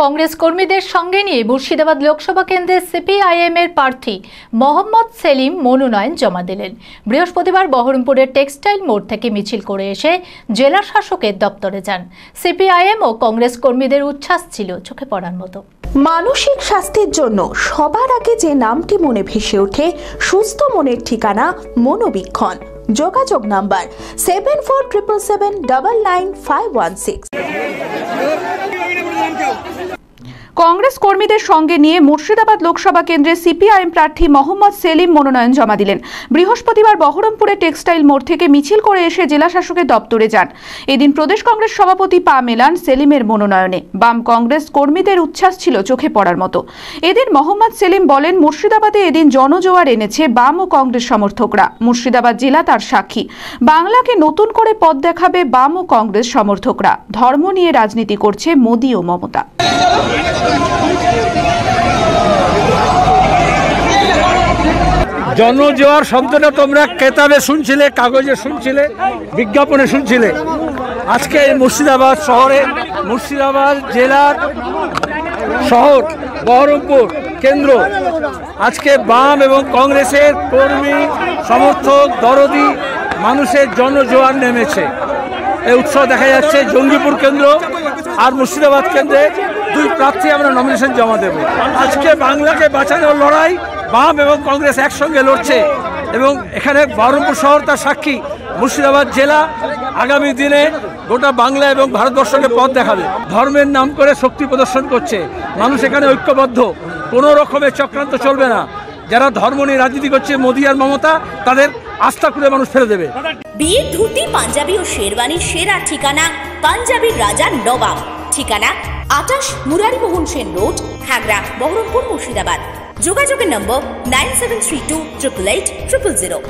কংগ্রেস কর্মীদের সঙ্গে নিয়ে মুর্শিদাবাদ লোকসভা কেন্দ্রের সিপিআইএম এর প্রার্থী মোহাম্মদ সেলিম মনোনয়ন জমা দিলেন। বৃহস্পতিবার বহরমপুরের টেক্সটাইল মোড় থেকে মিছিল করে এসে জেলা শাসকের দপ্তরে যান। সিপিআইএম ও কংগ্রেস কর্মীদের উচ্ছ্বাস ছিল চোখে পড়ার মতো। মানসিক স্বাস্থ্যের জন্য সবার আগে যে নামটি মনে ভেসে ওঠে, সুস্থ মনের ঠিকানা মনোবীক্ষণ। যোগাযোগ নাম্বার 7477799516। কংগ্রেস কর্মীদের সঙ্গে নিয়ে মুর্শিদাবাদ লোকসভা কেন্দ্রের সিপিআইএম প্রার্থী মোহাম্মদ সেলিম মনোনয়ন জমা দিলেন। বৃহস্পতিবার বহরমপুরের টেক্সটাইল মোড় থেকে মিছিল করে এসে জেলা শাসকের দপ্তরে যান। এদিন প্রদেশ কংগ্রেস সভাপতি পা মেলান সেলিমের মনোনয়নে। বাম কংগ্রেস কর্মীদের উচ্ছ্বাস ছিল চোখে পড়ার মতো। এদিন মোহাম্মদ সেলিম বলেন, মুর্শিদাবাদে এদিন জনজোয়ার এনেছে বাম ও কংগ্রেস সমর্থকরা। মুর্শিদাবাদ জেলা তার সাক্ষী। বাংলাকে নতুন করে পথ দেখাবে বাম ও কংগ্রেস সমর্থকরা। ধর্ম নিয়ে রাজনীতি করছে মোদি ও মমতা। জনজোয়ার শব্দটা তোমরা কেতাবে শুনছিলে, কাগজে শুনছিলে, বিজ্ঞাপনে শুনছিলে। আজকে মুর্শিদাবাদ শহরে, মুর্শিদাবাদ জেলার শহর বহরমপুর কেন্দ্র, আজকে বাম এবং কংগ্রেসের কর্মী সমর্থক দরদি মানুষের জনজোয়ার নেমেছে। এই উৎসব দেখা যাচ্ছে জঙ্গিপুর কেন্দ্র আর মুর্শিদাবাদ কেন্দ্রে দুই প্রার্থী আমরা নমিনেশন জমা দেব। আজকে বাংলাকে বাঁচানোর লড়াই বাম এবং কংগ্রেস একসঙ্গে লড়ছে এবং এখানে বহরমপুর শহর তার সাক্ষী। মুর্শিদাবাদ জেলা আগামী দিনে গোটা বাংলা এবং ভারতবর্ষকে পথ দেখাবে। ধর্মের নাম করে শক্তি প্রদর্শন করছে, মানুষ এখানে ঐক্যবদ্ধ, কোনো রকমের চক্রান্ত চলবে না। যারা ধর্ম নিয়ে রাজনীতি করছে মোদি আর মমতা, তাদের আস্থা করে মানুষ ফেলে দেবে। বিয়ে, ধুতি, পাঞ্জাবি ও শেরওয়ানির সেরা ঠিকানা পাঞ্জাবির রাজা নবাব। ঠিকানা 28 মুরারি মোহন সেন রোড, খাগড়া, বহরমপুর, মুর্শিদাবাদ। যোগাযোগের নম্বর 9732 888 000।